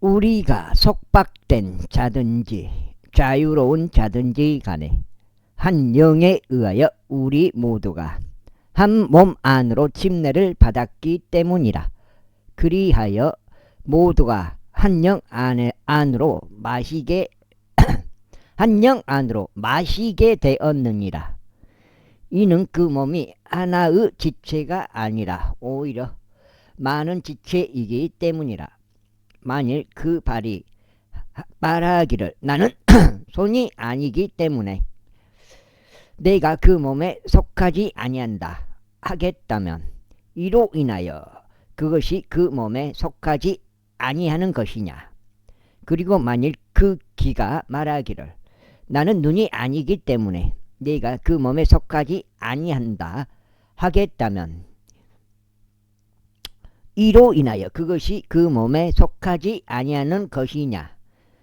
우리가 속박된 자든지 자유로운 자든지 간에 한 영에 의하여 우리 모두가 한 몸 안으로 침례를 받았기 때문이라. 그리하여 모두가 한 영 안으로 마시게 한 영 안으로 마시게 되었느니라. 이는 그 몸이 하나의 지체가 아니라 오히려 많은 지체이기 때문이라. 만일 그 발이 말하기를 나는 손이 아니기 때문에 내가 그 몸에 속하지 아니한다 하겠다면 이로 인하여 그것이 그 몸에 속하지 아니하는 것이냐. 그리고 만일 그 귀가 말하기를 나는 눈이 아니기 때문에 내가 그 몸에 속하지 아니한다 하겠다면 이로 인하여 그것이 그 몸에 속하지 아니하는 것이냐.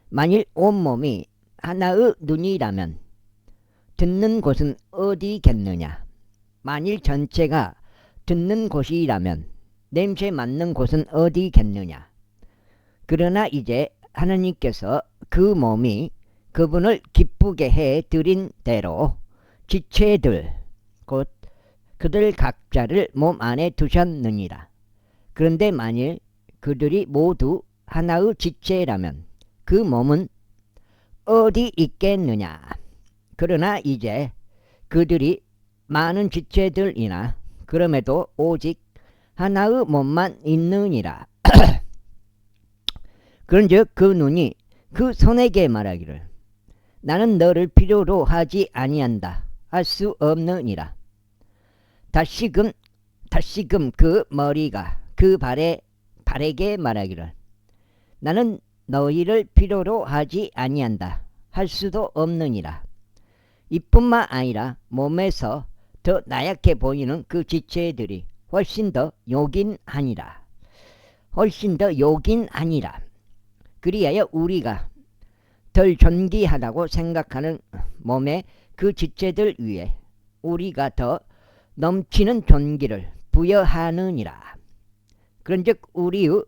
만일 온몸이 하나의 눈이라면 듣는 곳은 어디겠느냐. 만일 전체가 듣는 곳이라면 냄새 맡는 곳은 어디겠느냐. 그러나 이제 하나님께서 그 몸이 그분을 기쁘게 해 드린 대로 지체들 곧 그들 각자를 몸 안에 두셨느니라. 그런데 만일 그들이 모두 하나의 지체라면 그 몸은 어디 있겠느냐. 그러나 이제 그들이 많은 지체들이나 그럼에도 오직 하나의 몸만 있느니라. 그런즉 그 눈이 그 손에게 말하기를 나는 너를 필요로 하지 아니한다 할 수 없느니라. 다시금 그 머리가 그 발에게 말하기를 나는 너희를 필요로 하지 아니한다 할 수도 없느니라. 이뿐만 아니라 몸에서 더 나약해 보이는 그 지체들이 훨씬 더 요긴하니라. 그리하여 우리가 덜 존귀하다고 생각하는 몸의 그 지체들 위에 우리가 더 넘치는 존귀를 부여하느니라. 그런즉 우리의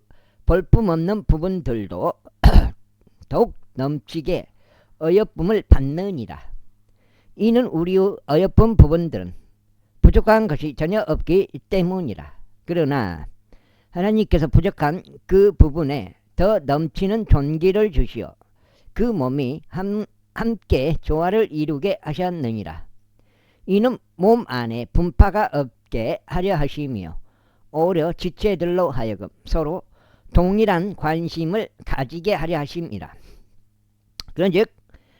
볼품없는 부분들도 더욱 넘치게 어여쁨을 받느니라. 이는 우리의 어여쁜 부분들은 부족한 것이 전혀 없기 때문이라. 그러나 하나님께서 부족한 그 부분에 더 넘치는 존귀를 주시어 그 몸이 함께 조화를 이루게 하셨느니라. 이는 몸 안에 분파가 없게 하려 하시며 오히려 지체들로 하여금 서로 동일한 관심을 가지게 하려 하심이라. 그런즉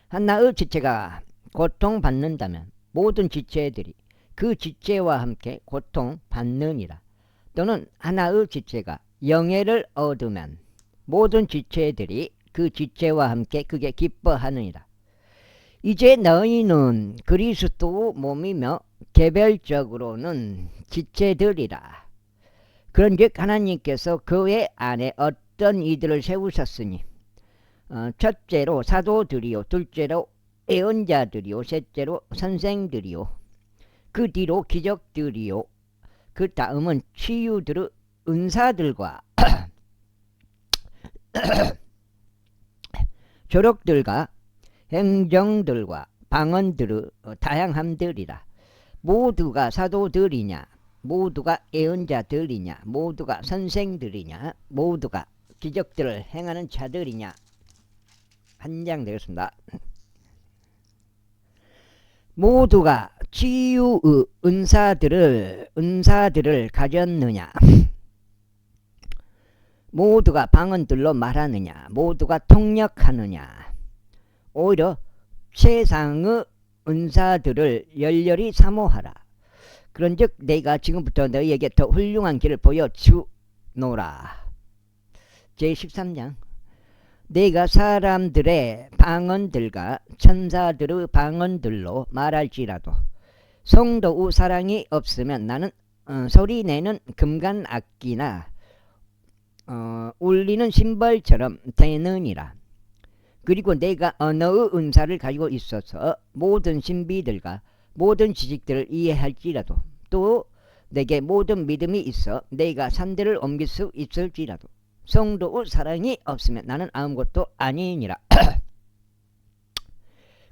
하나의 지체가 고통받는다면 모든 지체들이 그 지체와 함께 고통받느니라. 또는 하나의 지체가 영예를 얻으면 모든 지체들이 그 지체와 함께 그게 기뻐하느니라. 이제 너희는 그리스도 몸이며 개별적으로는 지체들이라. 그런즉 하나님께서 교회 안에 어떤 이들을 세우셨으니 첫째로 사도들이요, 둘째로 예언자들이요, 셋째로 선생들이요, 그 뒤로 기적들이요, 그 다음은 치유들의 은사들과 조력들과 행정들과 방언들의 다양함들이라. 모두가 사도들이냐, 모두가 예언자들이냐, 모두가 선생들이냐, 모두가 기적들을 행하는 자들이냐. 한 장 되겠습니다. 모두가 치유의 은사들을 가졌느냐, 모두가 방언들로 말하느냐, 모두가 통역하느냐. 오히려 세상의 은사들을 열렬히 사모하라. 그런즉 내가 지금부터 너희에게 더 훌륭한 길을 보여주노라. 제13장. 내가 사람들의 방언들과 천사들의 방언들로 말할지라도 성도의 사랑이 없으면 나는 소리내는 금관 악기나 울리는 심벌처럼 되느니라. 그리고 내가 언어의 은사를 가지고 있어서 모든 신비들과 모든 지식들을 이해할지라도 또 내게 모든 믿음이 있어 내가 산들을 옮길 수 있을지라도 성도의 사랑이 없으면 나는 아무것도 아니니라.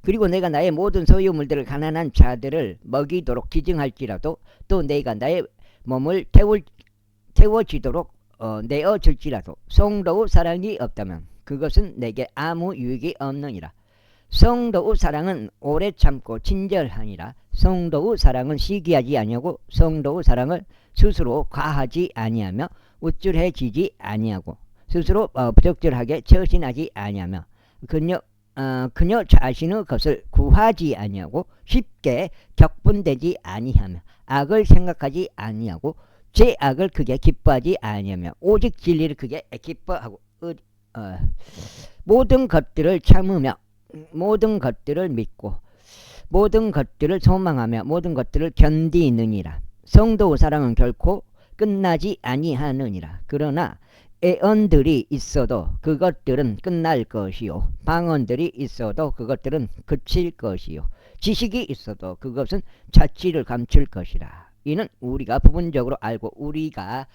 그리고 내가 나의 모든 소유물들을 가난한 자들을 먹이도록 기증할지라도 또 내가 나의 몸을 태워지도록 내어줄지라도 성도의 사랑이 없다면 그것은 내게 아무 유익이 없느니라. 성도의 사랑은 오래 참고 친절하니라. 성도의 사랑은 시기하지 아니하고 성도의 사랑을 스스로 과하지 아니하며 우쭐해지지 아니하고 스스로 부적절하게 처신하지 아니하며 그녀 자신의 것을 구하지 아니하고 쉽게 격분되지 아니하며 악을 생각하지 아니하고 제 악을 크게 기뻐하지 아니하며 오직 진리를 크게 기뻐하고 모든 것들을 참으며 모든 것들을 믿고 모든 것들을 소망하며 모든 것들을 견디느니라. 성도의 사랑은 결코 끝나지 아니하느니라. 그러나 애언들이 있어도 그것들은 끝날 것이요 방언들이 있어도 그것들은 그칠 것이요 지식이 있어도 그것은 자취를 감출 것이라. 이는 우리가 부분적으로 알고 우리가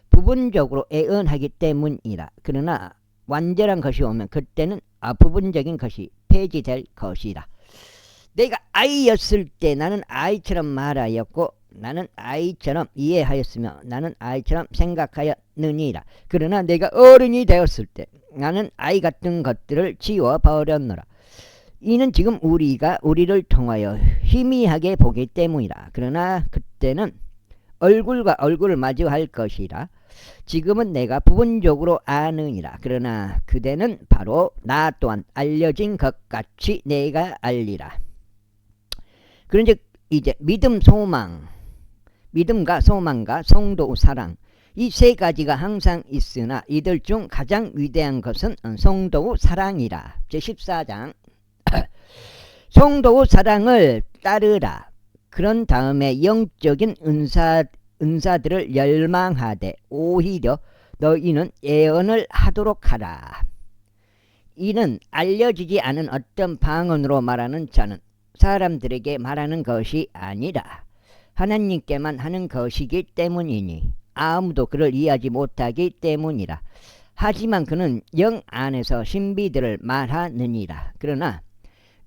부분적으로 애언하기 때문이라. 그러나 완전한 것이 오면 그때는 부분적인 것이 폐지될 것이라. 내가 아이였을 때 나는 아이처럼 말하였고 나는 아이처럼 이해하였으며 나는 아이처럼 생각하였느니라. 그러나 내가 어른이 되었을 때 나는 아이 같은 것들을 지워버렸노라. 이는 지금 우리가 우리를 통하여 희미하게 보기 때문이라. 그러나 그때는 얼굴과 얼굴을 마주할 것이라. 지금은 내가 부분적으로 아느니라. 그러나 그대는 바로 나 또한 알려진 것 같이 내가 알리라. 그런즉 이제 믿음과 소망과 성도 사랑 이 세 가지가 항상 있으나 이들 중 가장 위대한 것은 성도의 사랑이라. 제14장 성도의 사랑을 따르라. 그런 다음에 영적인 은사들을 열망하되 오히려 너희는 예언을 하도록 하라. 이는 알려지지 않은 어떤 방언으로 말하는 자는 사람들에게 말하는 것이 아니라 하나님께만 하는 것이기 때문이니 아무도 그를 이해하지 못하기 때문이라. 하지만 그는 영 안에서 신비들을 말하느니라. 그러나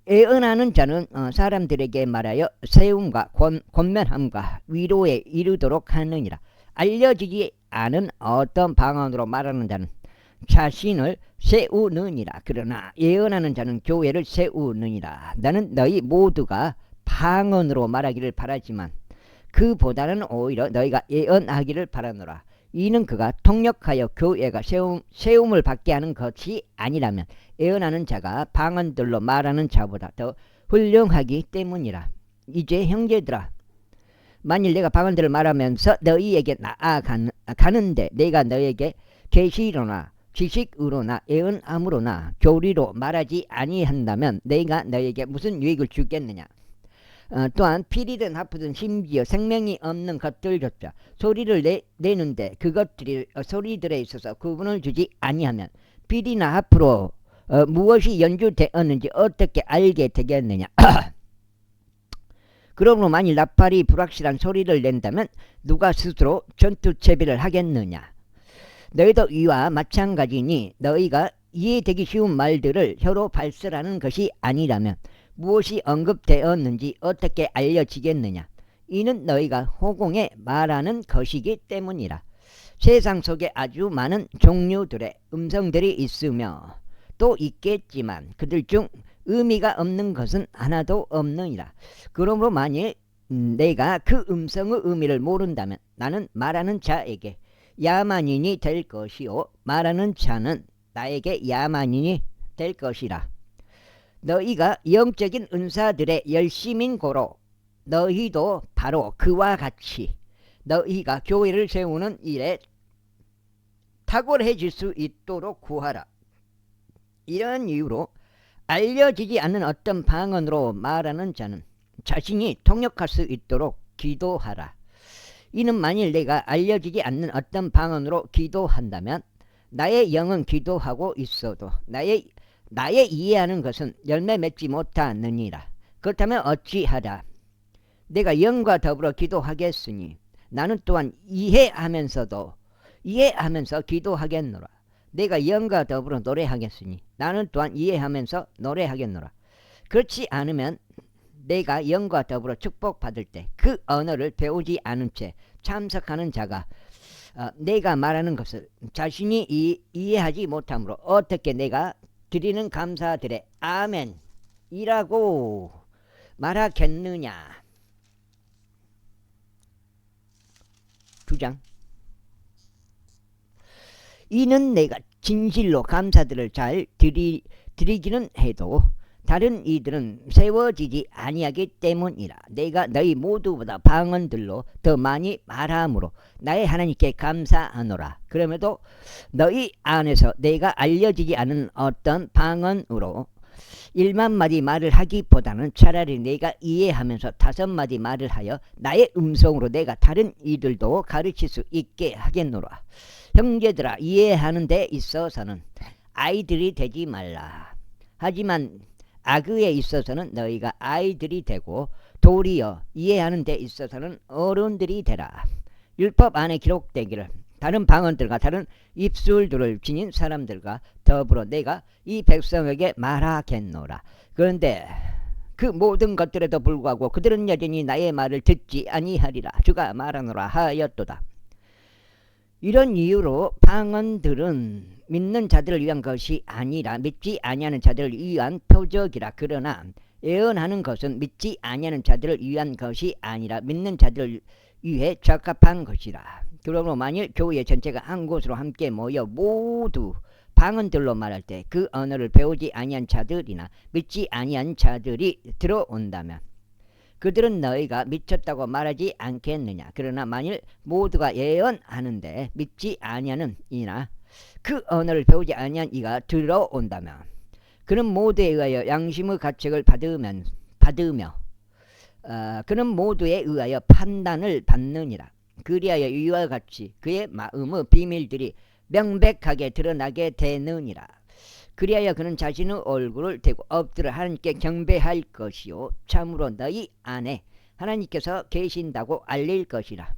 애언하는 자는 사람들에게 말하여 세움과 권면함과 위로에 이르도록 하느니라. 알려지지 않은 어떤 방언으로 말하는 자는 자신을 세우느니라. 그러나 예언하는 자는 교회를 세우느니라. 나는 너희 모두가 방언으로 말하기를 바라지만 그보다는 오히려 너희가 예언하기를 바라노라. 이는 그가 통역하여 교회가 세움을 받게 하는 것이 아니라면 예언하는 자가 방언들로 말하는 자보다 더 훌륭하기 때문이라. 이제 형제들아, 만일 내가 방언들을 말하면서 너희에게 나아가는데 내가 너희에게 계시로나 지식으로나 예언함으로나 교리로 말하지 아니한다면 내가 너희에게 무슨 유익을 주겠느냐. 또한 피리든 하프든 심지어 생명이 없는 것들조차 소리를 내는데 그것들이 소리들에 있어서 구분을 주지 아니하면 피리나 하프로 무엇이 연주되었는지 어떻게 알게 되겠느냐. 그러므로 만일 나팔이 불확실한 소리를 낸다면 누가 스스로 전투체비를 하겠느냐. 너희도 이와 마찬가지니 너희가 이해되기 쉬운 말들을 혀로 발설하는 것이 아니라면 무엇이 언급되었는지 어떻게 알려지겠느냐. 이는 너희가 호공에 말하는 것이기 때문이라. 세상 속에 아주 많은 종류들의 음성들이 있으며 또 있겠지만 그들 중 의미가 없는 것은 하나도 없느니라. 그러므로 만일 내가 그 음성의 의미를 모른다면 나는 말하는 자에게 야만인이 될 것이요 말하는 자는 나에게 야만인이 될 것이라. 너희가 영적인 은사들의 열심인 고로 너희도 바로 그와 같이 너희가 교회를 세우는 일에 탁월해질 수 있도록 구하라. 이런 이유로 알려지지 않는 어떤 방언으로 말하는 자는 자신이 통역할 수 있도록 기도하라. 이는 만일 내가 알려지지 않는 어떤 방언으로 기도한다면 나의 영은 기도하고 있어도 나의 이해하는 것은 열매 맺지 못하느니라. 그렇다면 어찌하랴. 내가 영과 더불어 기도하겠으니 나는 또한 이해하면서 기도하겠노라. 내가 영과 더불어 노래하겠으니 나는 또한 이해하면서 노래하겠노라. 그렇지 않으면 내가 영과 더불어 축복받을 때 그 언어를 배우지 않은 채 참석하는 자가 내가 말하는 것을 자신이 이해하지 못하므로 어떻게 내가 드리는 감사들의 아멘이라고 말하겠느냐. 2장. 이는 내가 진실로 감사들을 잘 드리기는 해도 다른 이들은 세워지지 아니하기 때문이라. 내가 너희 모두보다 방언들로 더 많이 말하므로 나의 하나님께 감사하노라. 그럼에도 너희 안에서 내가 알려지지 않은 어떤 방언으로 1만 마디 말을 하기보다는 차라리 내가 이해하면서 5마디 말을 하여 나의 음성으로 내가 다른 이들도 가르칠 수 있게 하겠노라. 형제들아, 이해하는 데 있어서는 아이들이 되지 말라. 하지만 악의에 있어서는 너희가 아이들이 되고 도리어 이해하는 데 있어서는 어른들이 되라. 율법 안에 기록되기를 다른 방언들과 다른 입술들을 지닌 사람들과 더불어 내가 이 백성에게 말하겠노라. 그런데 그 모든 것들에도 불구하고 그들은 여전히 나의 말을 듣지 아니하리라. 주가 말하노라 하였도다. 이런 이유로 방언들은 믿는 자들을 위한 것이 아니라 믿지 아니하는 자들을 위한 표적이라. 그러나 예언하는 것은 믿지 아니하는 자들을 위한 것이 아니라 믿는 자들을 위해 적합한 것이라. 그러므로 만일 교회 전체가 한 곳으로 함께 모여 모두 방언들로 말할 때 그 언어를 배우지 아니한 자들이나 믿지 아니한 자들이 들어온다면 그들은 너희가 미쳤다고 말하지 않겠느냐. 그러나 만일 모두가 예언하는데 믿지 아니하는 이나 그 언어를 배우지 아니한 이가 들어온다면 그는 모두에 의하여 양심의 가책을 받으며 그는 모두에 의하여 판단을 받느니라. 그리하여 이와 같이 그의 마음의 비밀들이 명백하게 드러나게 되느니라. 그리하여 그는 자신의 얼굴을 대고 엎드려 하나님께 경배할 것이요 참으로 너희 안에 하나님께서 계신다고 알릴 것이라.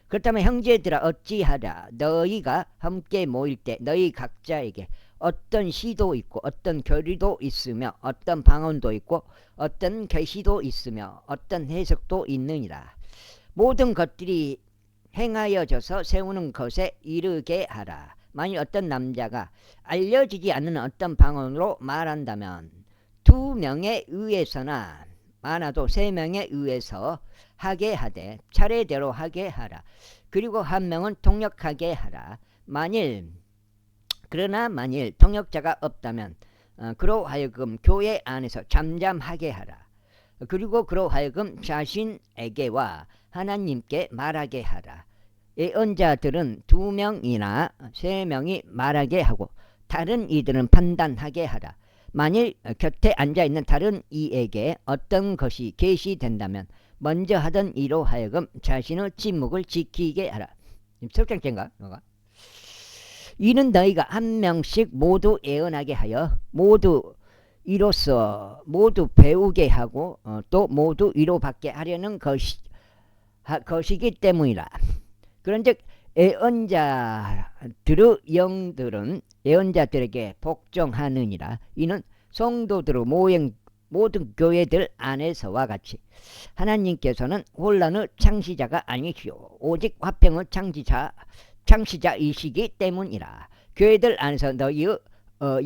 그렇다면 형제들아, 어찌하랴. 너희가 함께 모일 때 너희 각자에게 어떤 시도 있고 어떤 교리도 있으며 어떤 방언도 있고 어떤 계시도 있으며 어떤 해석도 있느니라. 모든 것들이 행하여져서 세우는 것에 이르게 하라. 만일 어떤 남자가 알려지지 않는 어떤 방언으로 말한다면 2명에 의해서나 많아도 3명에 의해서 하게 하되 차례대로 하게 하라. 그리고 1명은 통역하게 하라. 그러나 만일 통역자가 없다면 그로 하여금 교회 안에서 잠잠하게 하라. 그리고 그로 하여금 자신에게와 하나님께 말하게 하라. 예언자들은 2명이나 3명이 말하게 하고 다른 이들은 판단하게 하라. 만일 곁에 앉아있는 다른 이에게 어떤 것이 계시된다면 먼저 하던 이로 하여금 자신의 침묵을 지키게 하라. 설정인가? 이는 너희가 1명씩 모두 예언하게 하여 모두 이로써 모두 배우게 하고 또 모두 위로받게 하려는 것이기 때문이라. 그런즉 예언자들의 영들은 예언자들에게 복종하느니라. 이는 성도들의 모든 교회들 안에서와 같이 하나님께서는 혼란의 창시자가 아니시오 오직 화평의 창시자이시기 때문이라. 교회들 안에서 너희의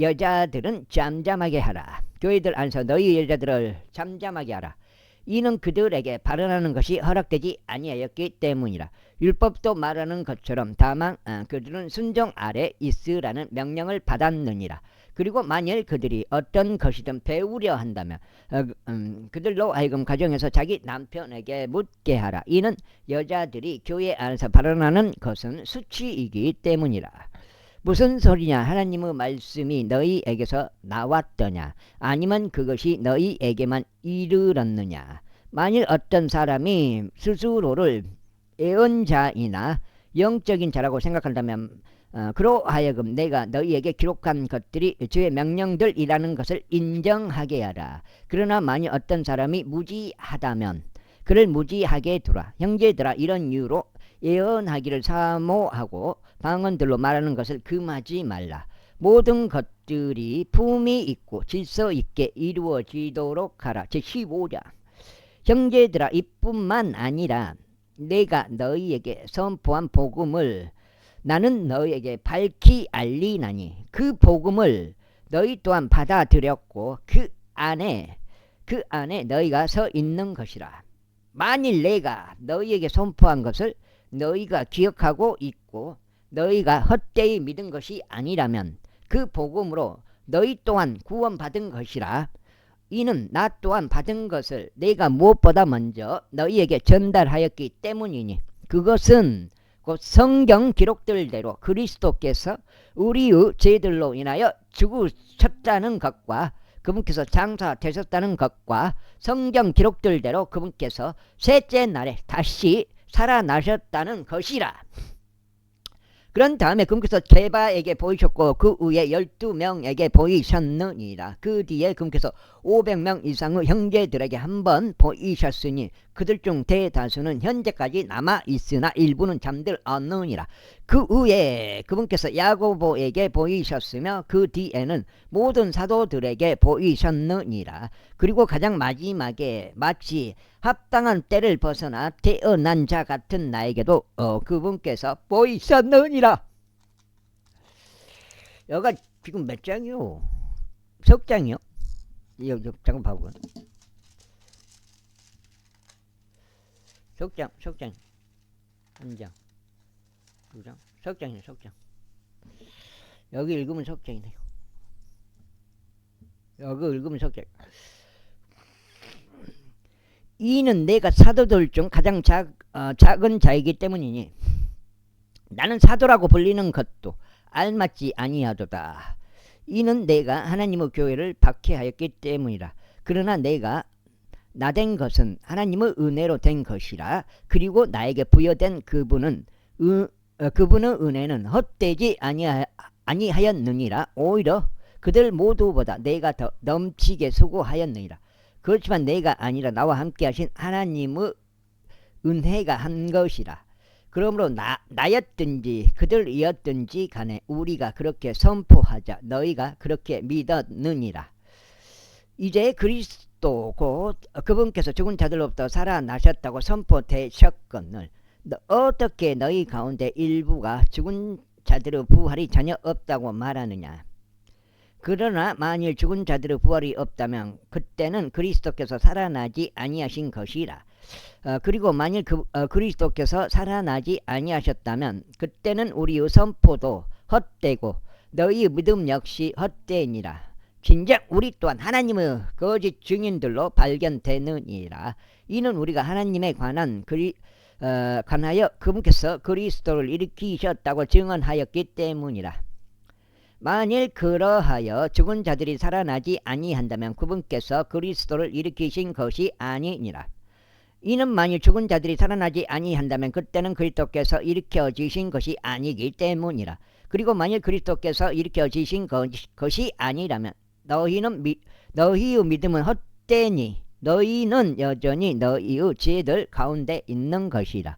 여자들은 잠잠하게 하라. 교회들 안에서 너희 여자들을 잠잠하게 하라. 이는 그들에게 발언하는 것이 허락되지 아니하였기 때문이라. 율법도 말하는 것처럼 다만 그들은 순종 아래 있으라는 명령을 받았느니라. 그리고 만일 그들이 어떤 것이든 배우려 한다면 그들로 하여금 가정에서 자기 남편에게 묻게 하라. 이는 여자들이 교회 안에서 발언하는 것은 수치이기 때문이라. 무슨 소리냐? 하나님의 말씀이 너희에게서 나왔더냐? 아니면 그것이 너희에게만 이르렀느냐? 만일 어떤 사람이 스스로를 예언자이나 영적인 자라고 생각한다면 그로 하여금 내가 너희에게 기록한 것들이 주의 명령들이라는 것을 인정하게 하라. 그러나 만일 어떤 사람이 무지하다면 그를 무지하게 두라. 형제들아, 이런 이유로 예언하기를 사모하고 방언들로 말하는 것을 금하지 말라. 모든 것들이 품이 있고 질서 있게 이루어지도록 하라. 제15장. 형제들아, 이뿐만 아니라 내가 너희에게 선포한 복음을 나는 너희에게 밝히 알리나니 그 복음을 너희 또한 받아들였고 그 안에 너희가 서 있는 것이라. 만일 내가 너희에게 선포한 것을 너희가 기억하고 있고 너희가 헛되이 믿은 것이 아니라면 그 복음으로 너희 또한 구원받은 것이라. 이는 나 또한 받은 것을 내가 무엇보다 먼저 너희에게 전달하였기 때문이니 그것은 곧 성경 기록들대로 그리스도께서 우리의 죄들로 인하여 죽으셨다는 것과 그분께서 장사되셨다는 것과 성경 기록들대로 그분께서 셋째 날에 다시 살아나셨다는 것이라. 그런 다음에 그분께서 제바에게 보이셨고 그 후에 12명에게 보이셨느니라. 그 뒤에 그분께서 500명 이상의 형제들에게 한번 보이셨으니 그들 중 대다수는 현재까지 남아있으나 일부는 잠들었느니라. 그 후에 그분께서 야고보에게 보이셨으며 그 뒤에는 모든 사도들에게 보이셨느니라. 그리고 가장 마지막에 마치 합당한 때를 벗어나 태어난 자 같은 나에게도 그분께서 보이셨느니라. 여가 지금 몇 장이요? 석 장이요? 잠깐 봐보고. 석장 한 장, 두 장, 석장이네, 석장. 여기 읽으면 석장이네요. 여기 읽으면 석장. 이는 내가 사도들 중 가장 작은 자이기 때문이니 나는 사도라고 불리는 것도 알맞지 아니하도다. 이는 내가 하나님의 교회를 박해하였기 때문이라. 그러나 내가 나된 것은 하나님의 은혜로 된 것이라. 그리고 나에게 부여된 그분의 은혜는 헛되지 아니하였느니라. 오히려 그들 모두보다 내가 더 넘치게 수고하였느니라. 그렇지만 내가 아니라 나와 함께 하신 하나님의 은혜가 한 것이라. 그러므로 나였든지 그들이었든지 간에 우리가 그렇게 선포하자. 너희가 그렇게 믿었느니라. 이제 그리스도 곧 그분께서 죽은 자들로부터 살아나셨다고 선포되셨거늘 어떻게 너희 가운데 일부가 죽은 자들의 부활이 전혀 없다고 말하느냐. 그러나 만일 죽은 자들의 부활이 없다면 그때는 그리스도께서 살아나지 아니하신 것이라. 그리고 만일 그리스도께서 살아나지 아니하셨다면 그때는 우리의 선포도 헛되고 너희의 믿음 역시 헛되니라. 진작 우리 또한 하나님의 거짓 증인들로 발견되느니라. 이는 우리가 하나님에 관하여 그분께서 그리스도를 일으키셨다고 증언하였기 때문이라. 만일 그러하여 죽은 자들이 살아나지 아니한다면 그분께서 그리스도를 일으키신 것이 아니니라. 이는 만일 죽은 자들이 살아나지 아니한다면 그때는 그리스도께서 일으켜지신 것이 아니기 때문이라. 그리고 만일 그리스도께서 일으켜지신 것이 아니라면 너희의 믿음은 헛되니 너희는 여전히 너희의 죄들 가운데 있는 것이라.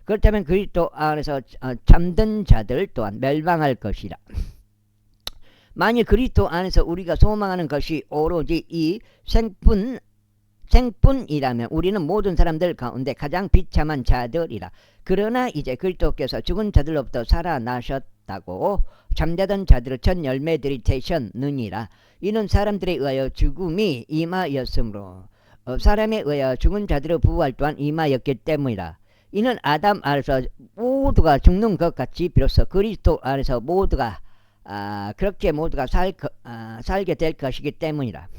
그렇다면 그리스도 안에서 잠든 자들 또한 멸망할 것이라. 만일 그리스도 안에서 우리가 소망하는 것이 오로지 이 생뿐이라면 우리는 모든 사람들 가운데 가장 비참한 자들이라. 그러나 이제 그리스도께서 죽은 자들로부터 살아나셨다고 잠자던 자들의 첫 열매들이 되셨느니라. 이는 사람들에 의하여 죽음이 임하였으므로 사람에 의하여 죽은 자들의 부활 또한 임하였기 때문이라. 이는 아담 안에서 모두가 죽는 것 같이 비로소 그리스도 안에서 모두가 그렇게 모두가 살게 될 것이기 때문이라.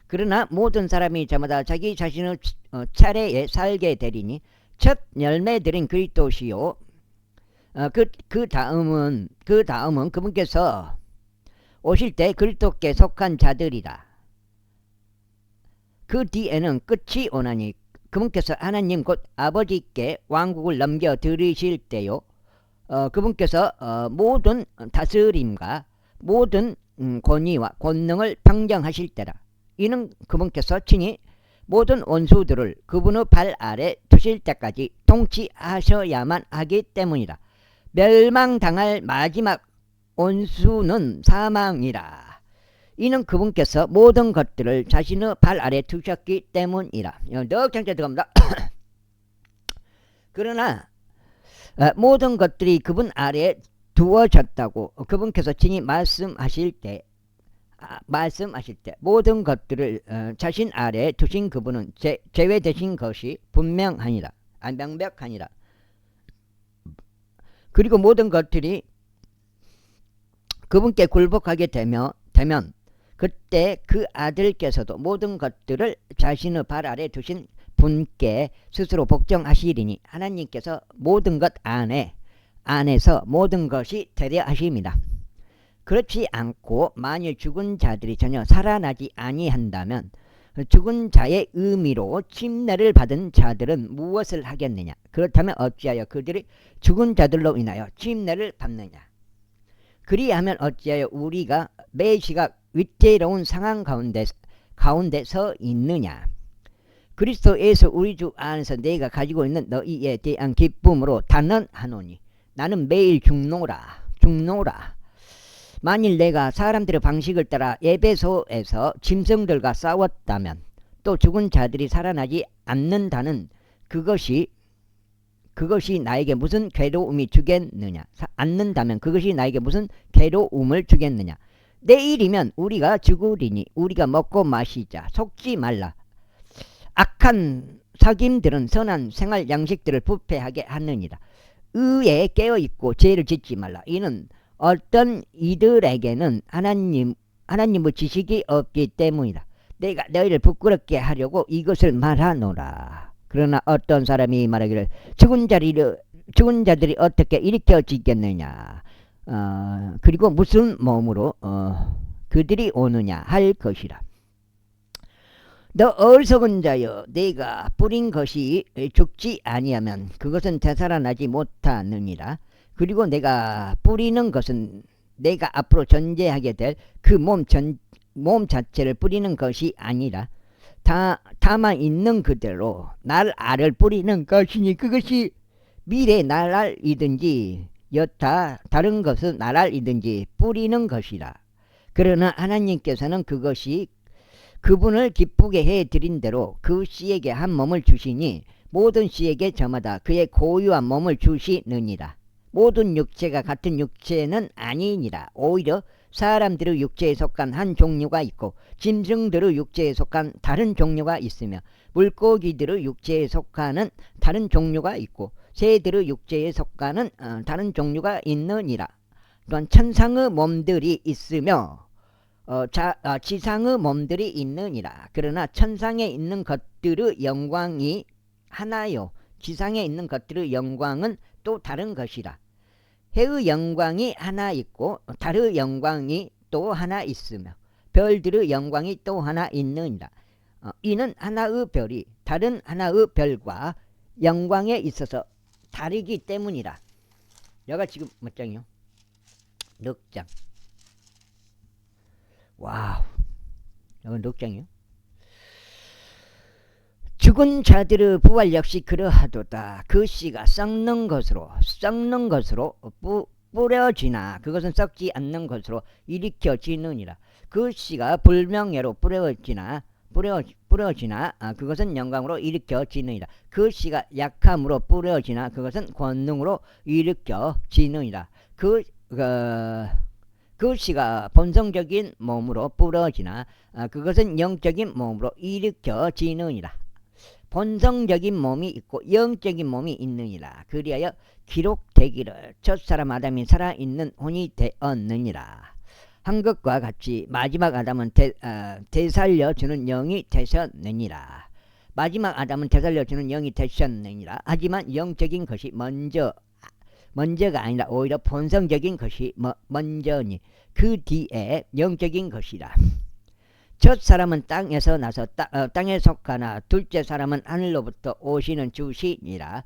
그러나 모든 사람이 저마다 자기 자신의 차례에 살게 되리니 첫 열매들인 그리스도시요 그 다음은 그분께서 오실 때 그리스도께 속한 자들이라. 그 뒤에는 끝이 오나니 그분께서 하나님 곧 아버지께 왕국을 넘겨 드리실 때요 그분께서 모든 다스림과 모든 권위와 권능을 평정하실 때라. 이는 그분께서 친히 모든 원수들을 그분의 발 아래 두실 오실 때까지 통치하셔야만 하기 때문이라. 멸망당할 마지막 온수는 사망이라. 이는 그분께서 모든 것들을 자신의 발 아래 두셨기 때문이라. 넉 장자 들어갑니다. 그러나 모든 것들이 그분 아래에 두어졌다고 그분께서 친히 말씀하실 때 모든 것들을 자신 아래에 두신 그분은 제외되신 것이 분명하니라. 명백하니라. 그리고 모든 것들이 그분께 굴복하게 되면 그때 그 아들께서도 모든 것들을 자신의 발 아래 두신 분께 스스로 복종하시리니 하나님께서 모든 것 안에서 모든 것이 되려 하십니다. 그렇지 않고 만일 죽은 자들이 전혀 살아나지 아니한다면 죽은 자의 의미로 침례를 받은 자들은 무엇을 하겠느냐? 그렇다면 어찌하여 그들이 죽은 자들로 인하여 침례를 받느냐? 그리하면 어찌하여 우리가 매 시각 위태로운 상황 가운데 서 있느냐? 그리스도에서 우리 주 안에서 내가 가지고 있는 너희에 대한 기쁨으로 단언하노니 나는 매일 죽노라. 만일 내가 사람들의 방식을 따라 에베소에서 짐승들과 싸웠다면 또 죽은 자들이 살아나지 않는다는 그것이 나에게 무슨 괴로움이 주겠느냐? 않는다면 그것이 나에게 무슨 괴로움을 주겠느냐? 내일이면 우리가 죽으리니 우리가 먹고 마시자. 속지 말라. 악한 사귐들은 선한 생활 양식들을 부패하게 하느니라. 의에 깨어있고 죄를 짓지 말라. 이는 어떤 이들에게는 하나님의 지식이 없기 때문이다. 내가 너희를 부끄럽게 하려고 이것을 말하노라. 그러나 어떤 사람이 말하기를 죽은 자들이 어떻게 일으켜지겠느냐? 그리고 무슨 몸으로 그들이 오느냐 할 것이라. 너 어리석은 자여, 내가 뿌린 것이 죽지 아니하면 그것은 되살아나지 못하느니라. 그리고 내가 뿌리는 것은 내가 앞으로 존재하게 될 그 몸 자체를 뿌리는 것이 아니라 다만 있는 그대로 날알을 뿌리는 것이니 그것이 미래 날알이든지 여타 다른 것은 날알이든지 뿌리는 것이라. 그러나 하나님께서는 그것이 그분을 기쁘게 해드린 대로 그 씨에게 한 몸을 주시니 모든 씨에게 저마다 그의 고유한 몸을 주시느니라. 모든 육체가 같은 육체는 아니니라. 오히려 사람들의 육체에 속한 한 종류가 있고 짐승들의 육체에 속한 다른 종류가 있으며 물고기들의 육체에 속하는 다른 종류가 있고 새들의 육체에 속하는 다른 종류가 있느니라. 또한 천상의 몸들이 있으며 지상의 몸들이 있느니라. 그러나 천상에 있는 것들의 영광이 하나요 지상에 있는 것들의 영광은 또 다른 것이라. 해의 영광이 하나 있고 달의 영광이 또 하나 있으며 별들의 영광이 또 하나 있느니라. 이는 하나의 별이 다른 하나의 별과 영광에 있어서 다르기 때문이라. 여가 지금 몇 장이요? 넉 장. 와우. 여가 넉 장이요? 죽은 자들의 부활 역시 그러하도다. 그 씨가 썩는 것으로 뿌려지나 그것은 썩지 않는 것으로 일으켜지느니라. 그 씨가 불명예로 뿌려지나 그것은 영광으로 일으켜지느니라. 그 씨가 약함으로 뿌려지나 그것은 권능으로 일으켜지느니라. 그 씨가 본성적인 몸으로 뿌려지나 그것은 영적인 몸으로 일으켜지느니라. 본성적인 몸이 있고 영적인 몸이 있느니라. 그리하여 기록되기를 첫사람 아담이 살아있는 혼이 되었느니라. 한 것과 같이 마지막 아담은 되살려주는 영이 되셨느니라. 마지막 아담은 되살려주는 영이 되셨느니라. 하지만 영적인 것이 먼저가 아니라 오히려 본성적인 것이 먼저니 그 뒤에 영적인 것이라. 첫 사람은 땅에서 나서 땅에 속하나 둘째 사람은 하늘로부터 오시는 주시니라.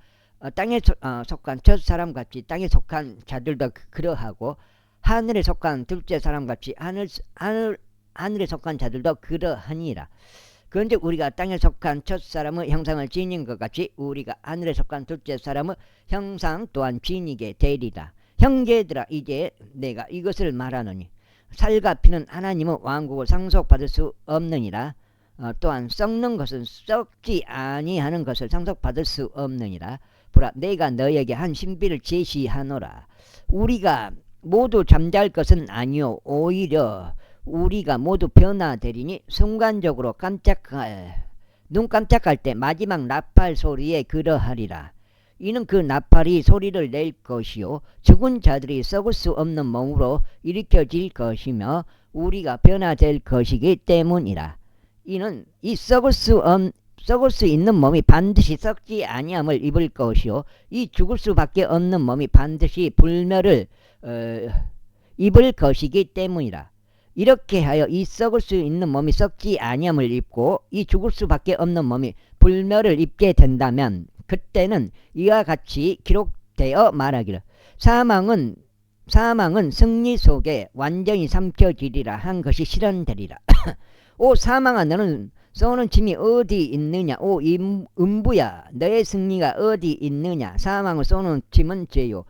땅에 속한 첫 사람같이 땅에 속한 자들도 그러하고 하늘에 속한 둘째 사람같이 하늘에 속한 자들도 그러하니라. 그런데 우리가 땅에 속한 첫 사람의 형상을 지닌 것 같이 우리가 하늘에 속한 둘째 사람의 형상 또한 지니게 되리라. 형제들아, 이제 내가 이것을 말하노니 살과 피는 하나님의 왕국을 상속받을 수 없느니라. 또한 썩는 것은 썩지 아니하는 것을 상속받을 수 없느니라. 보라, 내가 너에게 한 신비를 제시하노라. 우리가 모두 잠잘 것은 아니요, 오히려 우리가 모두 변화되리니 순간적으로 눈 깜짝할 때 마지막 나팔 소리에 그러하리라. 이는 그 나팔이 소리를 낼 것이요 죽은 자들이 썩을 수 없는 몸으로 일으켜질 것이며 우리가 변화될 것이기 때문이라. 이는 이 썩을 수 있는 몸이 반드시 썩지 아니함을 입을 것이요 이 죽을 수밖에 없는 몸이 반드시 불멸을 입을 것이기 때문이라. 이렇게 하여 이 썩을 수 있는 몸이 썩지 아니함을 입고 이 죽을 수밖에 없는 몸이 불멸을 입게 된다면 그때는 이와 같이 기록되어 말하기를 사망은 승리 속에 완전히 삼켜지리라 한 것이 실현되리라. 오 사망아, 너는 쏘는 짐이 어디 있느냐? 오 음부야, 너의 승리가 어디 있느냐? 사망을 쏘는 짐은 죄요,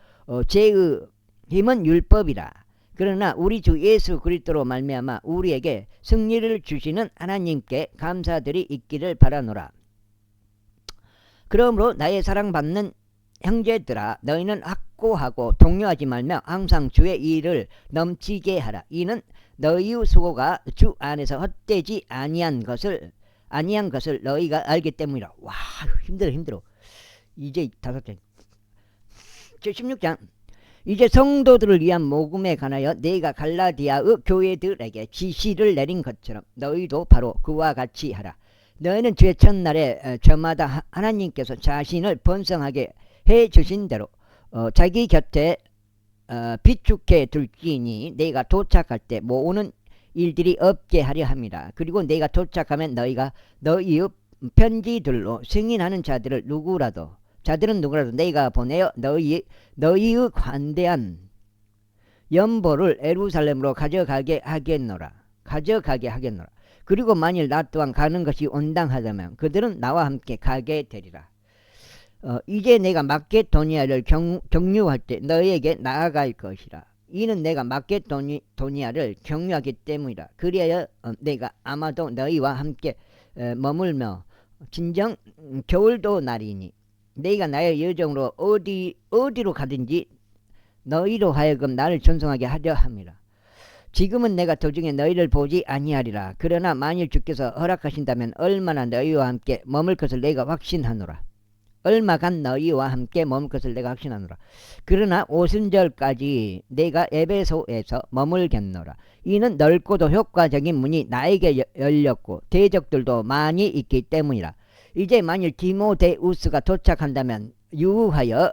죄의 힘은 율법이라. 그러나 우리 주 예수 그리스도로 말미암아 우리에게 승리를 주시는 하나님께 감사들이 있기를 바라노라. 그러므로 나의 사랑받는 형제들아, 너희는 확고하고 동요하지 말며 항상 주의 일을 넘치게 하라. 이는 너희의 수고가 주 안에서 헛되지 아니한 것을 너희가 알기 때문이라. 와, 힘들어. 이제 5장 16장. 이제 성도들을 위한 모금에 관하여 내가 갈라디아의 교회들에게 지시를 내린 것처럼 너희도 바로 그와 같이 하라. 너희는 주의 첫날에 저마다 하나님께서 자신을 번성하게 해주신 대로 자기 곁에 비축해 둘지니 내가 도착할 때 모으는 일들이 없게 하려 합니다. 그리고 내가 도착하면 너희가 너희의 편지들로 승인하는 자들은 누구라도 내가 보내어 너희의 관대한 연보를 에루살렘으로 가져가게 하겠노라. 그리고 만일 나 또한 가는 것이 온당하다면 그들은 나와 함께 가게 되리라. 이제 내가 마게도니아를 경유할 때 너희에게 나아갈 것이라. 이는 내가 마게도니아를 경유하기 때문이라. 그리하여 내가 아마도 너희와 함께 머물며 진정 겨울도 나리니 너희가 나의 여정으로 어디로 가든지 너희로 하여금 나를 전송하게 하려 함이라. 지금은 내가 도중에 너희를 보지 아니하리라. 그러나 만일 주께서 허락하신다면 얼마나 너희와 함께 머물 것을 내가 확신하노라. 얼마간 너희와 함께 머물 것을 내가 확신하노라. 그러나 오순절까지 내가 에베소에서 머물겠노라. 이는 넓고도 효과적인 문이 나에게 열렸고 대적들도 많이 있기 때문이라. 이제 만일 디모데우스가 도착한다면 유하여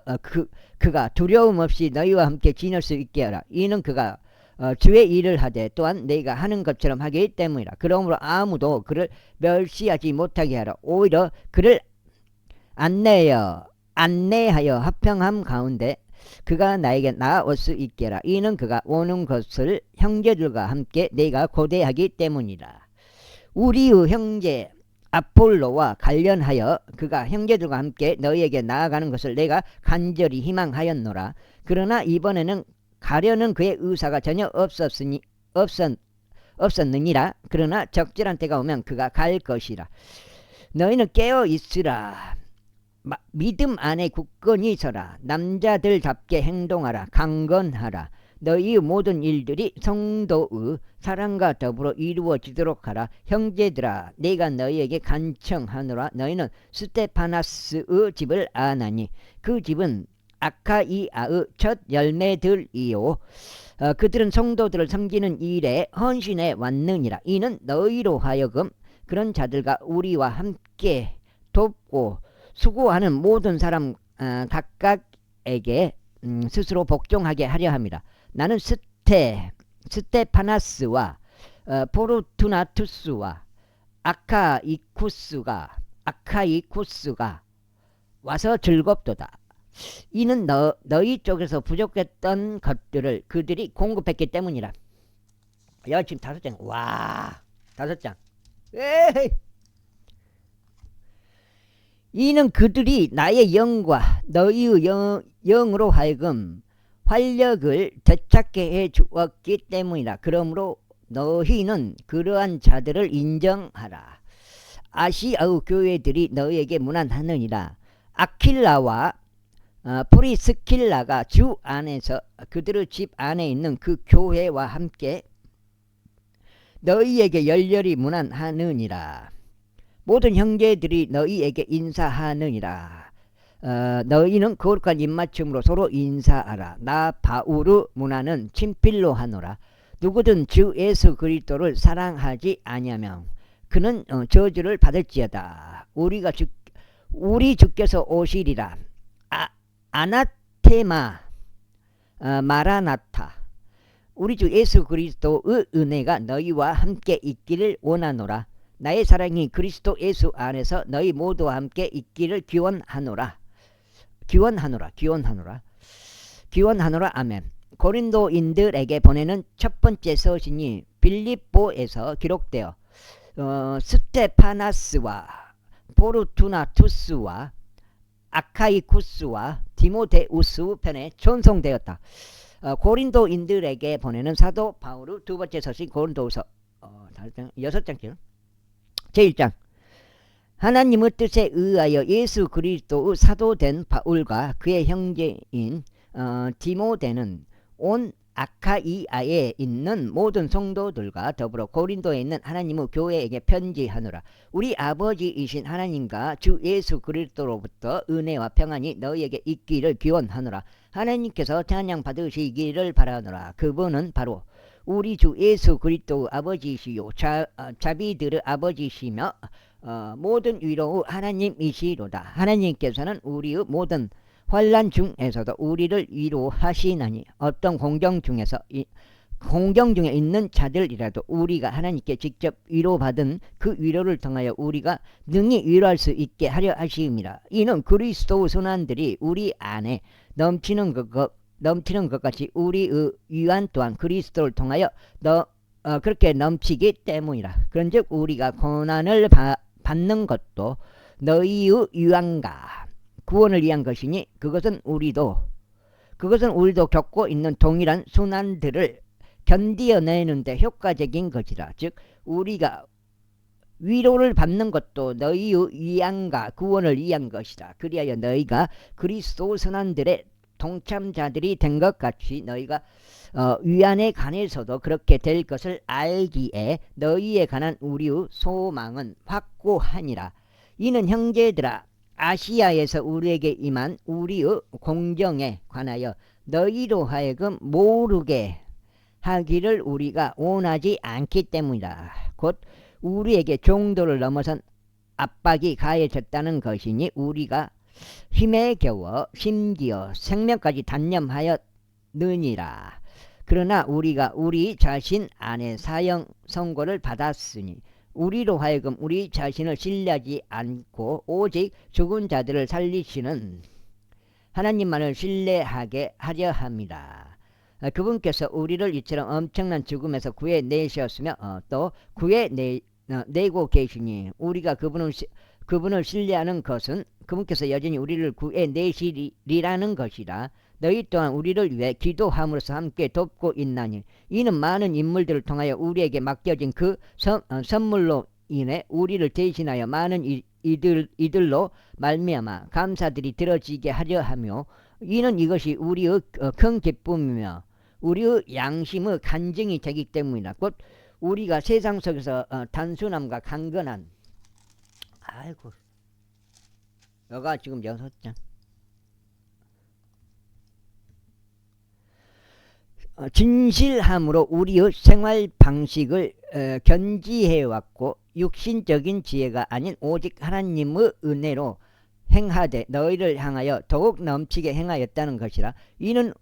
그가 두려움 없이 너희와 함께 지낼 수 있게 하라. 이는 그가 주의 일을 하되 또한 내가 하는 것처럼 하기 때문이라. 그러므로 아무도 그를 멸시하지 못하게 하라. 오히려 그를 안내하여 화평함 가운데 그가 나에게 나올 수 있게 하라. 이는 그가 오는 것을 형제들과 함께 내가 고대하기 때문이라. 우리의 형제 아폴로와 관련하여 그가 형제들과 함께 너희에게 나아가는 것을 내가 간절히 희망하였노라. 그러나 이번에는 가려는 그의 의사가 전혀 없었느니라. 그러나 적절한 때가 오면 그가 갈 것이라. 너희는 깨어 있으라. 믿음 안에 굳건히 서라. 남자들답게 행동하라. 강건하라. 너희의 모든 일들이 성도의 사랑과 더불어 이루어지도록 하라. 형제들아, 내가 너희에게 간청하노라. 너희는 스테파나스의 집을 아나니 그 집은 아카이아의 첫 열매들이요 그들은 성도들을 섬기는 일에 헌신해 왔느니라. 이는 너희로 하여금 그런 자들과 우리와 함께 돕고 수고하는 모든 사람 각각에게 스스로 복종하게 하려 합니다. 나는 스테파나스와 포르투나투스와 아카이쿠스가 와서 즐겁도다. 이는 너희 쪽에서 부족했던 것들을 그들이 공급했기 때문이라. 야, 지금 5장. 와, 5장. 에이, 이는 그들이 나의 영과 너희의 영으로 하여금 활력을 되찾게 해 주었기 때문이라. 그러므로 너희는 그러한 자들을 인정하라. 아시아의 교회들이 너희에게 문안하느니라. 아킬라와 프리스킬라가 주 안에서 그들의 집 안에 있는 그 교회와 함께 너희에게 열렬히 문안하느니라. 모든 형제들이 너희에게 인사하느니라. 너희는 거룩한 입맞춤으로 서로 인사하라. 나 바울의 문안은 친필로 하노라. 누구든 주 예수 그리스도를 사랑하지 아니하면 그는 저주를 받을지어다. 우리 주께서 오시리라. 아나테마 마라나타. 우리 주 예수 그리스도의 은혜가 너희와 함께 있기를 원하노라. 나의 사랑이 그리스도 예수 안에서 너희 모두와 함께 있기를 기원하노라. 기원하노라. 아멘. 고린도인들에게 보내는 첫 번째 서신이 빌립보에서 기록되어 스테파나스와 포르투나투스와 아카이쿠스와 디모데우스 편에 전송되었다. 고린도인들에게 보내는 사도 바울의 두 번째 서신 고린도후서 6장쯤 제1장. 하나님의 뜻에 의하여 예수 그리스도의 사도된 바울과 그의 형제인 디모데는 온 아카이아에 있는 모든 성도들과 더불어 고린도에 있는 하나님의 교회에게 편지하노라. 우리 아버지이신 하나님과 주 예수 그리스도로부터 은혜와 평안이 너희에게 있기를 기원하노라. 하나님께서 찬양 받으시기를 바라노라. 그분은 바로 우리 주 예수 그리스도의 아버지시요 자비들의 아버지시며 모든 위로의 하나님이시로다. 하나님께서는 우리의 모든 환난 중에서도 우리를 위로하시나니 어떤 공경 중에 있는 자들이라도 우리가 하나님께 직접 위로받은 그 위로를 통하여 우리가 능히 위로할 수 있게 하려 하시옵니라. 이는 그리스도의 선한들이 우리 안에 넘치는 것 같이 우리의 위안 또한 그리스도를 통하여 그렇게 넘치기 때문이라. 그런즉 우리가 고난을 받는 것도 너희의 위안과 구원을 위한 것이니 그것은 우리도 겪고 있는 동일한 순환들을 견디어내는데 효과적인 것이라. 즉 우리가 위로를 받는 것도 너희의 위안과 구원을 위한 것이라. 그리하여 너희가 그리스도 선한들의 동참자들이 된 것 같이 너희가 위안에 관해서도 그렇게 될 것을 알기에 너희에 관한 우리의 소망은 확고하니라. 이는 형제들아, 아시아에서 우리에게 임한 우리의 공정에 관하여 너희로 하여금 모르게 하기를 우리가 원하지 않기 때문이다. 곧 우리에게 정도를 넘어선 압박이 가해졌다는 것이니 우리가 힘에 겨워 심지어 생명까지 단념하였느니라. 그러나 우리가 우리 자신 안에 사형 선고를 받았으니 우리로 하여금 우리 자신을 신뢰하지 않고 오직 죽은 자들을 살리시는 하나님만을 신뢰하게 하려 합니다. 그분께서 우리를 이처럼 엄청난 죽음에서 구해내셨으며 또 구해내고 계시니 우리가 그분을 신뢰하는 것은 그분께서 여전히 우리를 구해내시리라는 것이라. 너희 또한 우리를 위해 기도함으로써 함께 돕고 있나니 이는 많은 인물들을 통하여 우리에게 맡겨진 그 선물로 인해 우리를 대신하여 많은 이들로 말미암아 감사들이 들어지게 하려 하며 이는 이것이 우리의 큰 기쁨이며 우리의 양심의 간증이 되기 때문이라. 곧 우리가 세상 속에서 단순함과 강건한 여가 지금 6장 진실함으로 우리의 생활 방식을 견지해왔고 육신적인 지혜가 아닌 오직 하나님의 은혜로 행하되 너희를 향하여 더욱 넘치게 행하였다는 것이라. 이는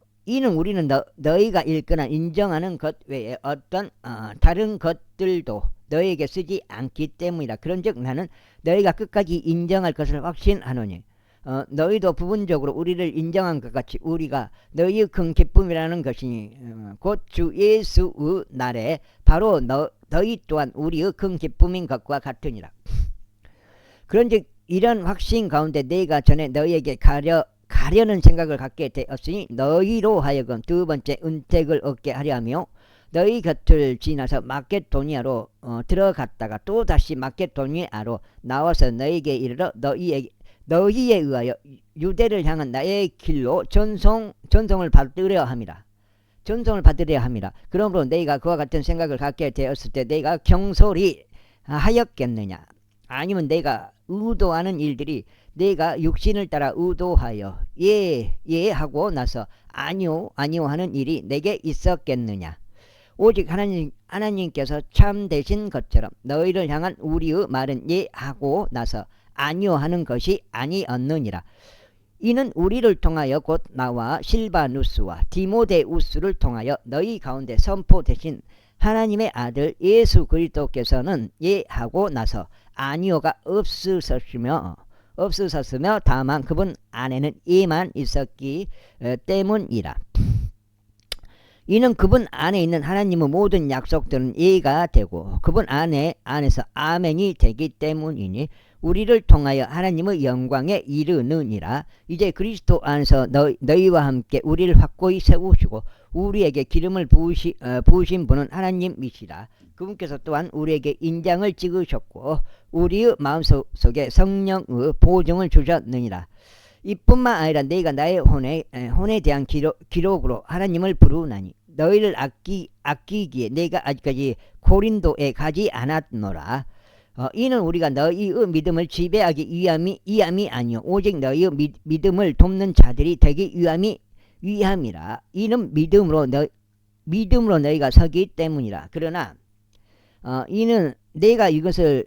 우리는 너희가 읽거나 인정하는 것 외에 어떤 다른 것들도 너희에게 쓰지 않기 때문이라. 그런즉 나는 너희가 끝까지 인정할 것을 확신하노니 너희도 부분적으로 우리를 인정한 것 같이 우리가 너희의 큰 기쁨이라는 것이니 곧 주 예수의 날에 바로 너희 또한 우리의 큰 기쁨인 것과 같으니라. 그런즉 이런 확신 가운데 내가 전에 너희에게 가려는 생각을 갖게 되었으니 너희로 하여금 두 번째 은택을 얻게 하려 하며 너희 곁을 지나서 마케도니아로 들어갔다가 또 다시 마케도니아로 나와서 너희에게 이르러 너희에 의하여 유대를 향한 나의 길로 전송을 받으려 함이라. 전송을 받으려 함이라. 그러므로 너희가 그와 같은 생각을 갖게 되었을 때 너희가 경솔히 하였겠느냐? 아니면 내가 의도하는 일들이 내가 육신을 따라 의도하여 예 하고 나서 아니요 하는 일이 내게 있었겠느냐? 오직 하나님께서 참되신 것처럼 너희를 향한 우리의 말은 예 하고 나서 아니요 하는 것이 아니었느니라. 이는 우리를 통하여 곧 나와 실바누스와 디모데우스를 통하여 너희 가운데 선포되신 하나님의 아들 예수 그리스도께서는 예 하고 나서 아니요가 없으셨으며 다만 그분 안에는 예만 있었기 때문이라. 이는 그분 안에 있는 하나님의 모든 약속들은 예가 되고 그분 안에서 아멘이 되기 때문이니 우리를 통하여 하나님의 영광에 이르느니라. 이제 그리스도 안에서 너희와 함께 우리를 확고히 세우시고 우리에게 기름을 부으신 분은 하나님이시라. 그분께서 또한 우리에게 인장을 찍으셨고 우리의 마음속에 성령의 보증을 주셨느니라. 이뿐만 아니라 너희가 나의 혼에 대한 기록으로 하나님을 부르나니 너희를 아끼기에 내가 아직까지 고린도에 가지 않았노라. 이는 우리가 너희의 믿음을 지배하기 위함이 아니요 오직 너희의 믿음을 돕는 자들이 되기 위함이라. 이는 믿음으로 너희가 서기 때문이라. 그러나 이는 내가 이것을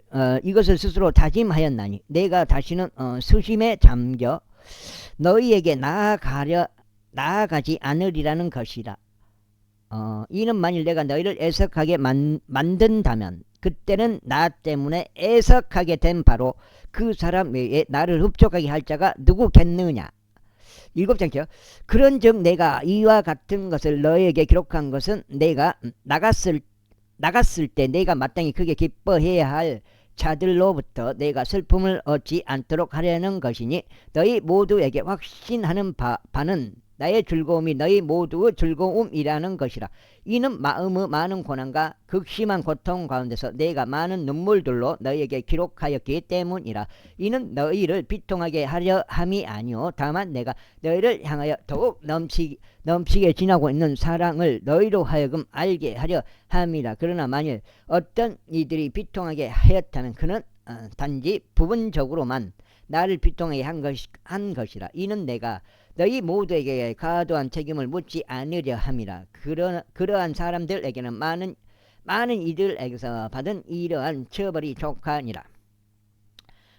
스스로 다짐하였나니 내가 다시는 수심에 잠겨 너희에게 나아가지 않으리라는 것이라. 이는 만일 내가 너희를 애석하게 만든다면 그때는 나 때문에 애석하게 된 바로 그 사람 외에 나를 흡족하게 할 자가 누구겠느냐. 7장죠. 그런즉 내가 이와 같은 것을 너희에게 기록한 것은 내가 나갔을 때 내가 마땅히 크게 기뻐해야 할 자들로부터 내가 슬픔을 얻지 않도록 하려는 것이니 너희 모두에게 확신하는 바는 나의 즐거움이 너희 모두의 즐거움이라는 것이라. 이는 마음의 많은 고난과 극심한 고통 가운데서 내가 많은 눈물들로 너희에게 기록하였기 때문이라. 이는 너희를 비통하게 하려 함이 아니요 다만 내가 너희를 향하여 더욱 넘치게 지나고 있는 사랑을 너희로 하여금 알게 하려 함이라. 그러나 만일 어떤 이들이 비통하게 하였다면 그는 단지 부분적으로만 나를 비통하게 한 것이라. 이는 내가 너희 모두에게 과도한 책임을 묻지 않으려 함이라. 그러한 사람들에게는 많은 이들에게서 받은 이러한 처벌이 족하니라.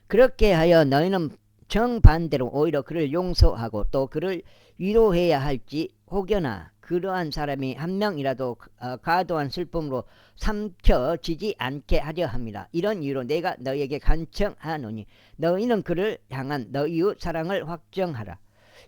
그렇게 하여 너희는 정반대로 오히려 그를 용서하고 또 그를 위로해야 할지 혹여나 그러한 사람이 한 명이라도 과도한 슬픔으로 삼켜지지 않게 하려 함이라. 이런 이유로 내가 너희에게 간청하노니 너희는 그를 향한 너희의 사랑을 확정하라.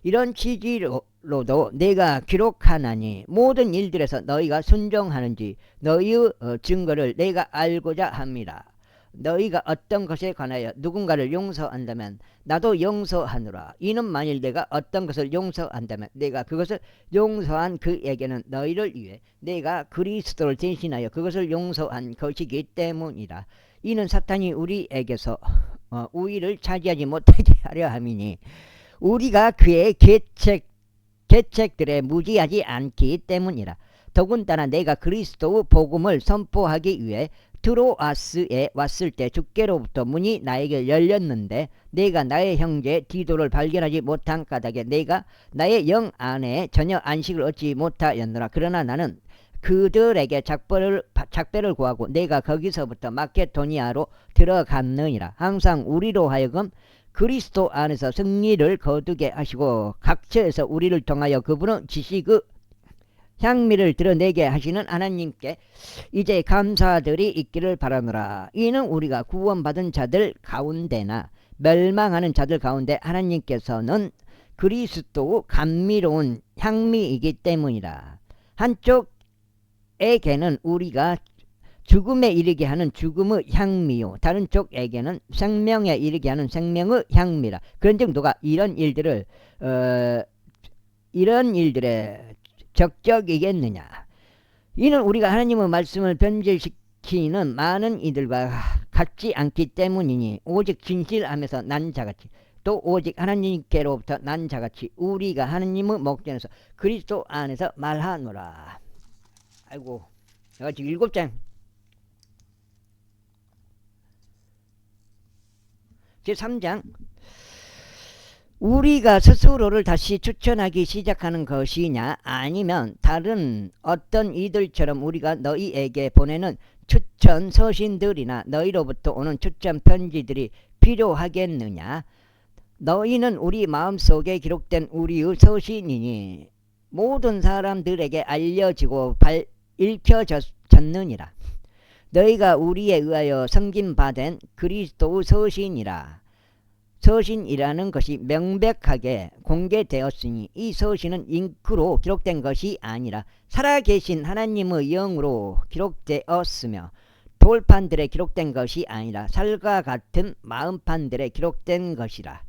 이런 취지로도 내가 기록하나니 모든 일들에서 너희가 순종하는지 너희의 증거를 내가 알고자 합니다. 너희가 어떤 것에 관하여 누군가를 용서한다면 나도 용서하노라. 이는 만일 내가 어떤 것을 용서한다면 내가 그것을 용서한 그에게는 너희를 위해 내가 그리스도를 대신하여 그것을 용서한 것이기 때문이라. 이는 사탄이 우리에게서 우위를 차지하지 못하게 하려 함이니 우리가 그의 계책들에 무지하지 않기 때문이라. 더군다나 내가 그리스도의 복음을 선포하기 위해 트로아스에 왔을 때 주께로부터 문이 나에게 열렸는데 내가 나의 형제 디도를 발견하지 못한 까닭에 내가 나의 영 안에 전혀 안식을 얻지 못하였노라. 그러나 나는 그들에게 작별을 구하고 내가 거기서부터 마케도니아로 들어갔느니라. 항상 우리로 하여금 그리스도 안에서 승리를 거두게 하시고 각처에서 우리를 통하여 그분의 지식의 향미를 드러내게 하시는 하나님께 이제 감사들이 있기를 바라노라. 이는 우리가 구원받은 자들 가운데나 멸망하는 자들 가운데 하나님께서는 그리스도의 감미로운 향미이기 때문이라. 한쪽에게는 우리가 죽음에 이르게 하는 죽음의 향미요 다른 쪽에게는 생명에 이르게 하는 생명의 향미라. 그런즉 누가 이런 일들을 이런 일들에 적적이겠느냐. 이는 우리가 하나님의 말씀을 변질시키는 많은 이들과 같지 않기 때문이니 오직 진실함에서 난 자같이 또 오직 하나님께로부터 난 자같이 우리가 하나님의 목전에서 그리스도 안에서 말하노라. 아이고 내가 지금 7장 제3장 우리가 스스로를 다시 추천하기 시작하는 것이냐 아니면 다른 어떤 이들처럼 우리가 너희에게 보내는 추천 서신들이나 너희로부터 오는 추천 편지들이 필요하겠느냐. 너희는 우리 마음속에 기록된 우리의 서신이니 모든 사람들에게 알려지고 읽혀졌느니라. 너희가 우리에 의하여 섬김받은 그리스도의 서신이라. 서신이라는 것이 명백하게 공개되었으니 이 서신은 잉크로 기록된 것이 아니라 살아계신 하나님의 영으로 기록되었으며 돌판들에 기록된 것이 아니라 살과 같은 마음판들에 기록된 것이라.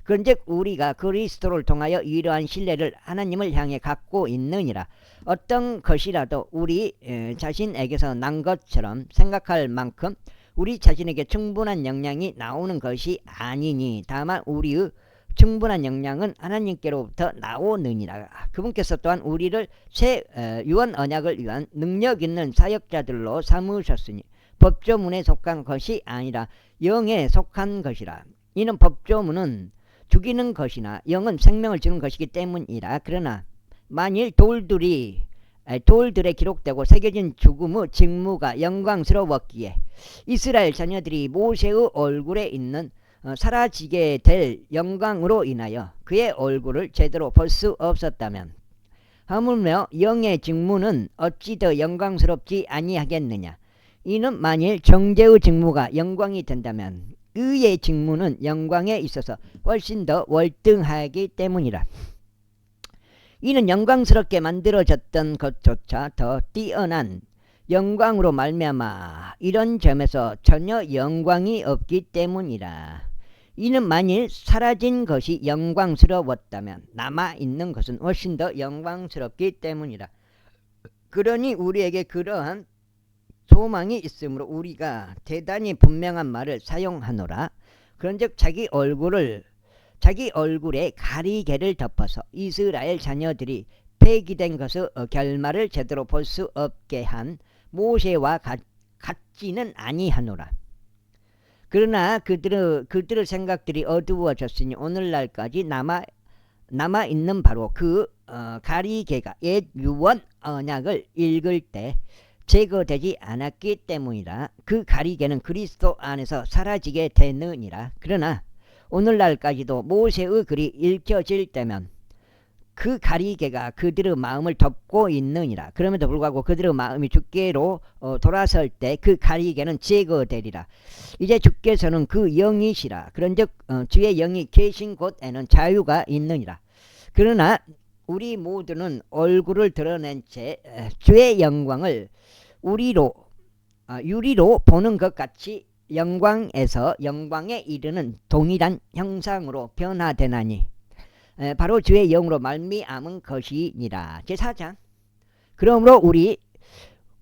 그런즉 우리가 그리스도를 통하여 이러한 신뢰를 하나님을 향해 갖고 있느니라. 어떤 것이라도 우리 자신에게서 난 것처럼 생각할 만큼 우리 자신에게 충분한 영향이 나오는 것이 아니니 다만 우리의 충분한 영향은 하나님께로부터 나오느니라. 그분께서 또한 우리를 새 유언 언약을 위한 능력 있는 사역자들로 삼으셨으니 법조문에 속한 것이 아니라 영에 속한 것이라. 이는 법조문은 죽이는 것이나 영은 생명을 주는 것이기 때문이라. 그러나 만일 돌들에 기록되고 새겨진 죽음의 직무가 영광스러웠기에 이스라엘 자녀들이 모세의 얼굴에 있는 사라지게 될 영광으로 인하여 그의 얼굴을 제대로 볼 수 없었다면 하물며 영의 직무는 어찌 더 영광스럽지 아니하겠느냐. 이는 만일 정죄의 직무가 영광이 된다면 의의 직무는 영광에 있어서 훨씬 더 월등하기 때문이라. 이는 영광스럽게 만들어졌던 것조차 더 뛰어난 영광으로 말미암아 이런 점에서 전혀 영광이 없기 때문이라. 이는 만일 사라진 것이 영광스러웠다면 남아있는 것은 훨씬 더 영광스럽기 때문이라. 그러니 우리에게 그러한 소망이 있으므로 우리가 대단히 분명한 말을 사용하노라. 그런즉 자기 얼굴에 가리개를 덮어서 이스라엘 자녀들이 폐기된 것의 결말을 제대로 볼 수 없게 한 모세와 같지는 아니하노라. 그러나 그들의 생각들이 어두워졌으니 오늘날까지 남아있는 바로 그 가리개가 옛 유언 언약을 읽을 때 제거되지 않았기 때문이라. 그 가리개는 그리스도 안에서 사라지게 되느니라. 그러나 오늘날까지도 모세의 글이 읽혀질 때면 그 가리개가 그들의 마음을 덮고 있느니라. 그럼에도 불구하고 그들의 마음이 주께로 돌아설 때 그 가리개는 제거되리라. 이제 주께서는 그 영이시라. 그런즉 주의 영이 계신 곳에는 자유가 있느니라. 그러나 우리 모두는 얼굴을 드러낸 채 주의 영광을 유리로 보는 것 같이 영광에서 영광에 이르는 동일한 형상으로 변화되나니 바로 주의 영으로 말미암은 것이니라. 제4장 그러므로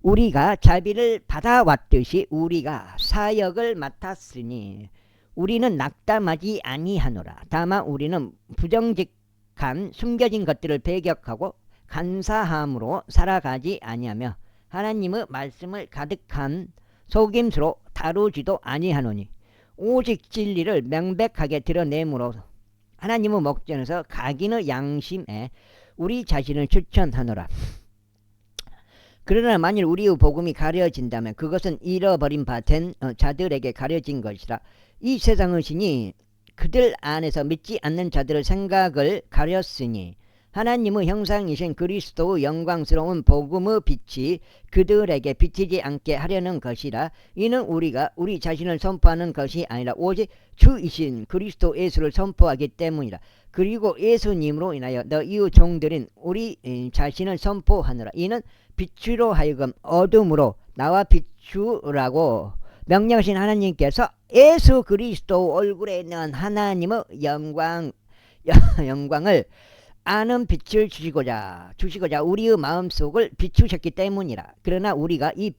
우리가 자비를 받아왔듯이 우리가 사역을 맡았으니 우리는 낙담하지 아니하노라. 다만 우리는 부정직한 숨겨진 것들을 배격하고 간사함으로 살아가지 아니하며 하나님의 말씀을 가득한 속임수로 다루지도 아니하노니 오직 진리를 명백하게 드러내므로 하나님의 목전에서 각인의 양심에 우리 자신을 추천하노라. 그러나 만일 우리의 복음이 가려진다면 그것은 잃어버린 바 된 자들에게 가려진 것이라. 이 세상의 신이 그들 안에서 믿지 않는 자들의 생각을 가렸으니 하나님의 형상이신 그리스도의 영광스러운 복음의 빛이 그들에게 비치지 않게 하려는 것이라. 이는 우리가 우리 자신을 선포하는 것이 아니라 오직 주이신 그리스도 예수를 선포하기 때문이라. 그리고 예수님으로 인하여 너희의 종들인 우리 자신을 선포하느라. 이는 빛으로 하여금 어둠으로 나와 비추라고 명령하신 하나님께서 예수 그리스도 얼굴에 있는 하나님의 영광을 아는 빛을 주시고자 우리의 마음속을 비추셨기 때문이라. 그러나 우리가 이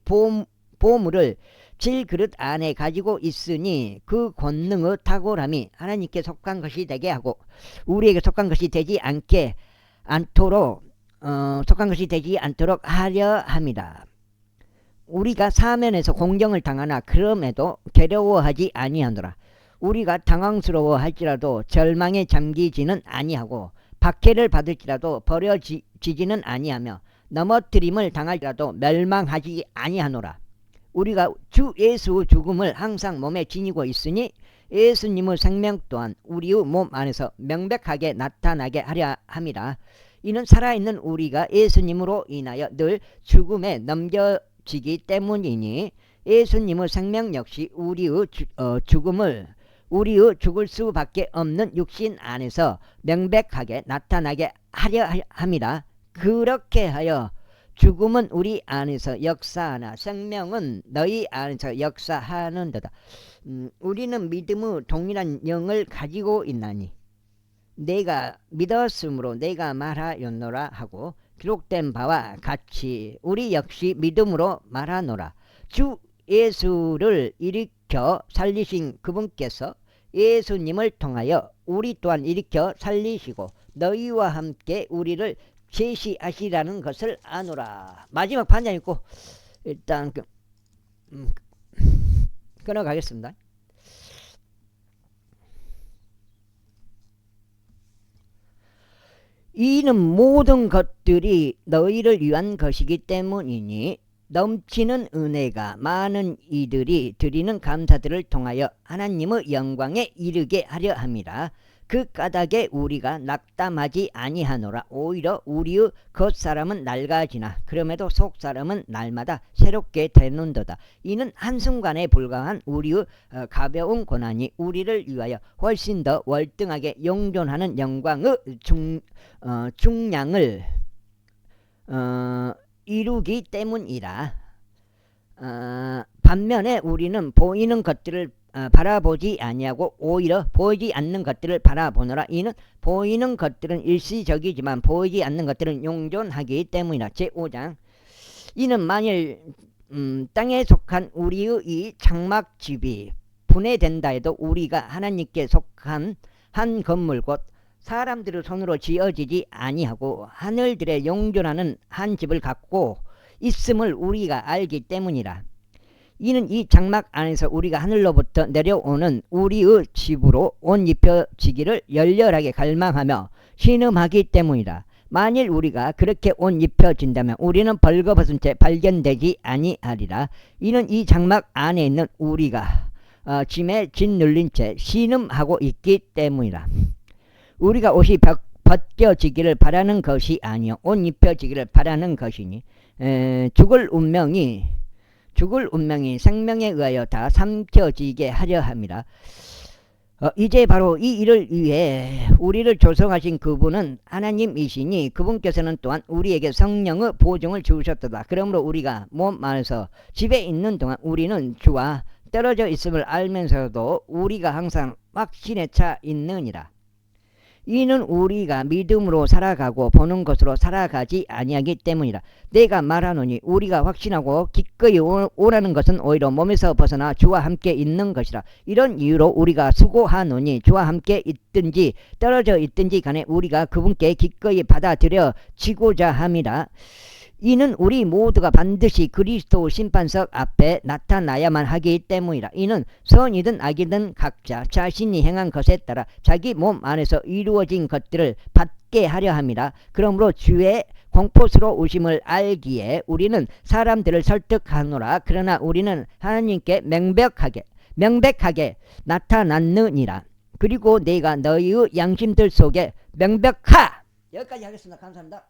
보물을 질그릇 안에 가지고 있으니 그 권능의 탁월함이 하나님께 속한 것이 되게 하고 우리에게 속한 것이 되지 않도록 하려 합니다. 우리가 사면에서 공경을 당하나 그럼에도 괴로워하지 아니하노라. 우리가 당황스러워할지라도 절망에 잠기지는 아니하고 박해를 받을지라도 버려지지는 아니하며 넘어뜨림을 당할지라도 멸망하지 아니하노라. 우리가 주 예수의 죽음을 항상 몸에 지니고 있으니 예수님의 생명 또한 우리의 몸 안에서 명백하게 나타나게 하려 함이라. 이는 살아있는 우리가 예수님으로 인하여 늘 죽음에 넘겨지기 때문이니 예수님의 생명 역시 우리의 죽을 수밖에 없는 육신 안에서 명백하게 나타나게 하려 함이라. 그렇게 하여 죽음은 우리 안에서 역사하나 생명은 너희 안에서 역사하는도다. 우리는 믿음의 동일한 영을 가지고 있나니 내가 믿었으므로 내가 말하였노라 하고 기록된 바와 같이 우리 역시 믿음으로 말하노라. 주 예수를 일으켜 살리신 그분께서 예수님을 통하여 우리 또한 일으켜 살리시고 너희와 함께 우리를 제시하시라는 것을 아노라. 마지막 반장 읽고 일단 끊어가겠습니다. 이는 모든 것들이 너희를 위한 것이기 때문이니 넘치는 은혜가 많은 이들이 드리는 감사들을 통하여 하나님의 영광에 이르게 하려 함이라. 그 까닭에 우리가 낙담하지 아니하노라. 오히려 우리의 겉사람은 낡아지나 그럼에도 속사람은 날마다 새롭게 되는도다. 이는 한순간에 불과한 우리의 가벼운 고난이 우리를 위하여 훨씬 더 월등하게 용존하는 영광의 중량을 이루기 때문이라. 반면에 우리는 보이는 것들을 바라보지 아니하고 오히려 보이지 않는 것들을 바라보노라. 이는 보이는 것들은 일시적이지만 보이지 않는 것들은 용존하기 때문이라. 제5장 이는 만일 땅에 속한 우리의 이 장막집이 분해된다 해도 우리가 하나님께 속한 한 건물 곧 사람들의 손으로 지어지지 아니하고 하늘들에 용존하는 한 집을 갖고 있음을 우리가 알기 때문이라. 이는 이 장막 안에서 우리가 하늘로부터 내려오는 우리의 집으로 옷 입혀지기를 열렬하게 갈망하며 신음하기 때문이라. 만일 우리가 그렇게 옷 입혀진다면 우리는 벌거벗은 채 발견되지 아니하리라. 이는 이 장막 안에 있는 우리가 짐에 짓눌린 채 신음하고 있기 때문이라. 우리가 옷이 벗겨지기를 바라는 것이 아니요 옷 입혀지기를 바라는 것이니 죽을 운명이 생명에 의하여 다 삼켜지게 하려 함이라. 이제 바로 이 일을 위해 우리를 조성하신 그분은 하나님이시니 그분께서는 또한 우리에게 성령의 보증을 주셨도다. 그러므로 우리가 몸 안에서 집에 있는 동안 우리는 주와 떨어져 있음을 알면서도 우리가 항상 확신에 차 있느니라. 이는 우리가 믿음으로 살아가고 보는 것으로 살아가지 아니하기 때문이라. 내가 말하노니 우리가 확신하고 기꺼이 오라는 것은 오히려 몸에서 벗어나 주와 함께 있는 것이라. 이런 이유로 우리가 수고하노니 주와 함께 있든지 떨어져 있든지 간에 우리가 그분께 기꺼이 받아들여지고자 함이라. 이는 우리 모두가 반드시 그리스도 심판석 앞에 나타나야만 하기 때문이라. 이는 선이든 악이든 각자 자신이 행한 것에 따라 자기 몸 안에서 이루어진 것들을 받게 하려 함이라. 그러므로 주의 공포스러우심을 알기에 우리는 사람들을 설득하노라. 그러나 우리는 하나님께 명백하게 나타났느니라. 그리고 내가 너희의 양심들 속에 명백하. 여기까지 하겠습니다. 감사합니다.